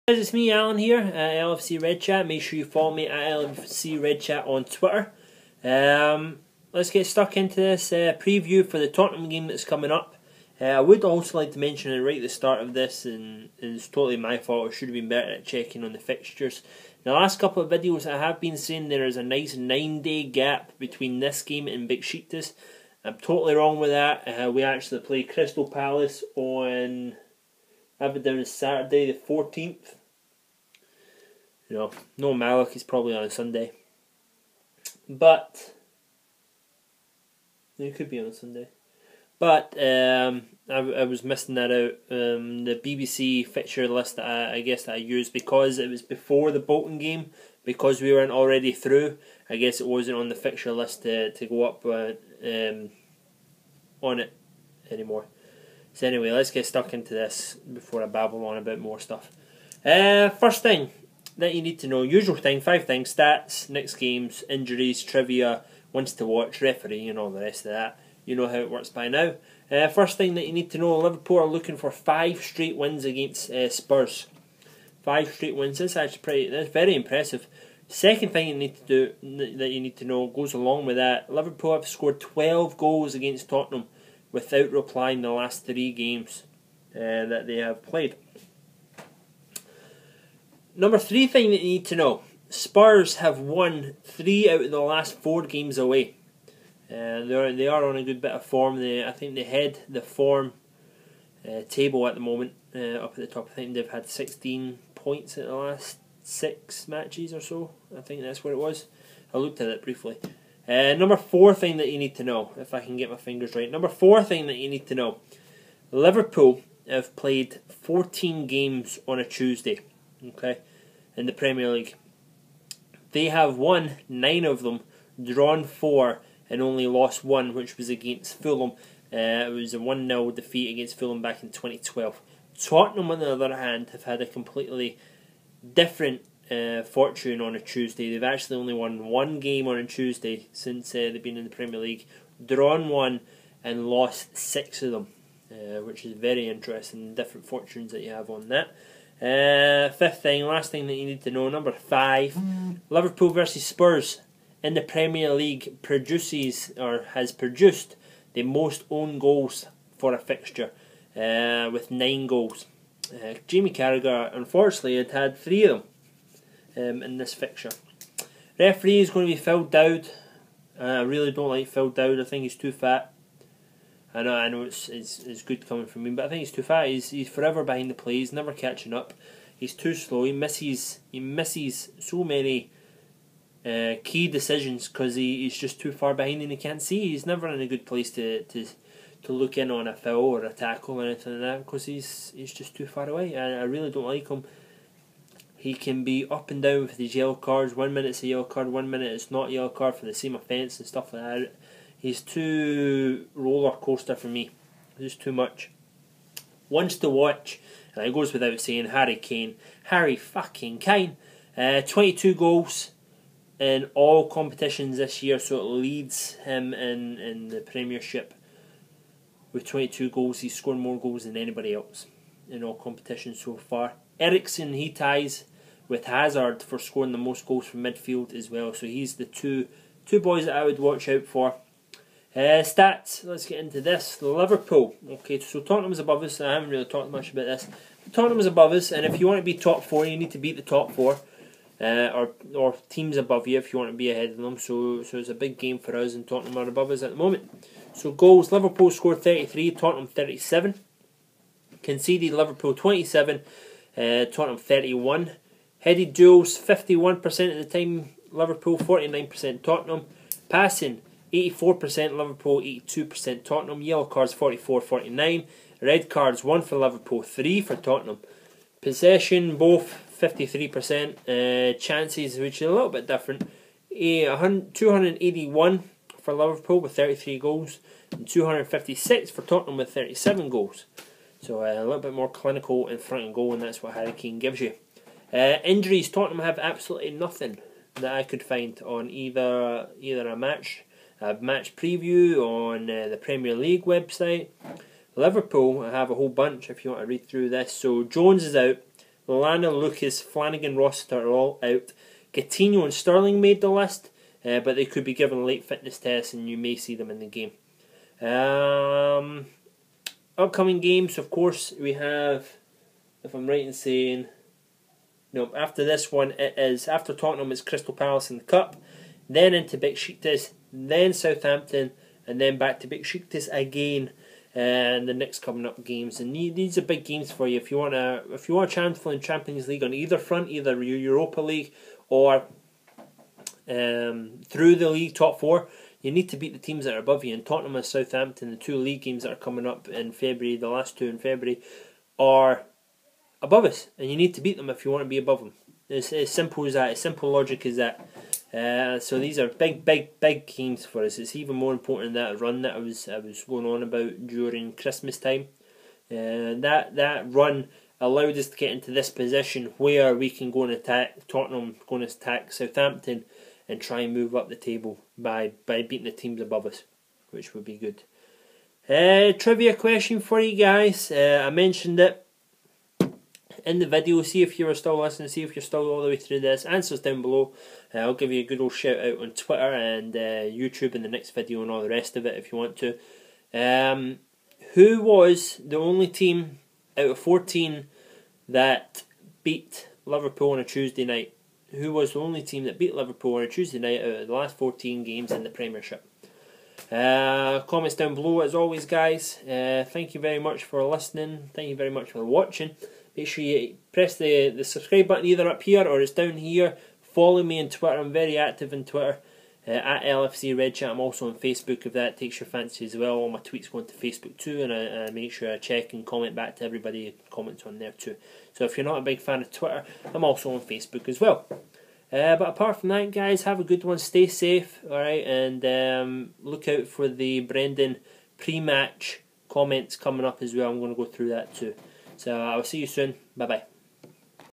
Guys, it's me, Alan here at Lfcredchat. Make sure you follow me at Lfcredchat on Twitter. Let's get stuck into this preview for the Tottenham game that's coming up. I would also like to mention right at the start of this, and it's totally my fault, I should have been better at checking on the fixtures. In the last couple of videos I have been saying there is a nice 9-day gap between this game and Besiktas. I'm totally wrong with that. We actually play Crystal Palace on, I have it down as Saturday the 14th. No Malik is probably on a Sunday. But it could be on a Sunday. But I was missing that out. The BBC fixture list that I guess that I used, because it was before the Bolton game, because we weren't already through, I guess it wasn't on the fixture list to go up on it anymore. So anyway, let's get stuck into this before I babble on about more stuff. First thing that you need to know, usual thing, 5 things: stats, next games, injuries, trivia, ones to watch, referee, and all the rest of that. You know how it works by now. First thing that you need to know, Liverpool are looking for 5 straight wins against Spurs. 5 straight wins. That's very impressive. Second thing that you need to know goes along with that. Liverpool have scored 12 goals against Tottenham without replying the last 3 games that they have played. Number 3 thing that you need to know: Spurs have won 3 out of the last 4 games away. They are on a good bit of form. I think they head the form table at the moment, up at the top. I think they've had 16 points at the last 6 matches or so. I think that's what it was. I looked at it briefly. Number 4 thing that you need to know, if I can get my fingers right. Number 4 thing that you need to know: Liverpool have played 14 games on a Tuesday, okay, in the Premier League. They have won 9 of them, drawn 4, and only lost 1, which was against Fulham. It was a 1-0 defeat against Fulham back in 2012. Tottenham, on the other hand, have had a completely different fortune on a Tuesday. They've actually only won 1 game on a Tuesday since they've been in the Premier League, drawn 1 and lost 6 of them, which is very interesting. Different fortunes that you have on that. 5th thing, last thing that you need to know, number 5, Liverpool versus Spurs in the Premier League has produced the most own goals for a fixture, with 9 goals. Jamie Carragher unfortunately had 3 of them in this fixture. Referee is going to be Phil Dowd. I really don't like Phil Dowd. I think he's too fat. I know it's good coming from him, but I think he's too fat. He's forever behind the play. He's never catching up. He's too slow. He misses so many key decisions because he's just too far behind and he can't see. He's never in a good place to look in on a foul or a tackle or anything like that, because he's just too far away. I really don't like him. He can be up and down with his yellow cards. 1 minute it's a yellow card, 1 minute it's not a yellow card for the same offence and stuff like that. He's too roller coaster for me. Just too much. Ones to watch, and it goes without saying, Harry Kane. Harry fucking Kane. 22 goals in all competitions this year, so it leads him in the Premiership with 22 goals. He's scored more goals than anybody else in all competitions so far. Eriksen, he ties with Hazard for scoring the most goals from midfield as well. So he's the two boys that I would watch out for. Stats, let's get into this. Liverpool, okay, so Tottenham's above us. I haven't really talked much about this. Tottenham's above us, and if you want to be top 4, you need to beat the top 4. Or teams above you if you want to be ahead of them. So it's a big game for us, and Tottenham are above us at the moment. So goals, Liverpool scored 33, Tottenham 37. Conceded, Liverpool 27, Tottenham 31. Headed duels, 51% of the time Liverpool, 49% Tottenham. Passing, 84% Liverpool, 82% Tottenham. Yellow cards 44-49. Red cards 1 for Liverpool, 3 for Tottenham. Possession both 53%. Chances, which is a little bit different, 281 for Liverpool with 33 goals and 256 for Tottenham with 37 goals. So a little bit more clinical in front of goal, and that's what Harry Kane gives you. Injuries, Tottenham have absolutely nothing that I could find on either a match preview on the Premier League website. Liverpool, I have a whole bunch if you want to read through this. So Jones is out, Lallana, Lucas, Flanagan, Rossiter are all out. Coutinho and Sterling made the list, but they could be given late fitness tests and you may see them in the game. Upcoming games, of course, we have, if I'm right in saying, no, after this one, after Tottenham, it's Crystal Palace in the Cup, then into Besiktas, then Southampton, and then back to Besiktas again, and the next coming up games. And these are big games for you if you want a chance for the Champions League on either front, either Europa League or through the league top four. You need to beat the teams that are above you, and Tottenham and Southampton, the two league games that are coming up in February, the last two in February, are above us, and you need to beat them if you want to be above them. It's as simple as that, as simple logic as that. So these are big games for us. It's even more important than that run that I was going on about during Christmas time. That run allowed us to get into this position where we can go and attack Tottenham, going to attack Southampton, and try and move up the table by beating the teams above us, which would be good. Trivia question for you guys. I mentioned it in the video. See if you were still listening, see if you're still all the way through this. Answers down below. I'll give you a good old shout out on Twitter and YouTube in the next video and all the rest of it if you want to. Who was the only team out of 14 that beat Liverpool on a Tuesday night? Who was the only team that beat Liverpool on a Tuesday night out of the last 14 games in the Premiership? Comments down below as always, guys. Thank you very much for listening. Thank you very much for watching. Make sure you press the subscribe button either up here or it's down here. Follow me on Twitter. I'm very active on Twitter at Lfcredchat. I'm also on Facebook if that takes your fancy as well. All my tweets go into Facebook too, and I make sure I check and comment back to everybody who comments on there too. So if you're not a big fan of Twitter, I'm also on Facebook as well. But apart from that, guys, have a good one. Stay safe, alright, and look out for the Brendan pre-match comments coming up as well. I'm going to go through that too. So I'll see you soon. Bye bye.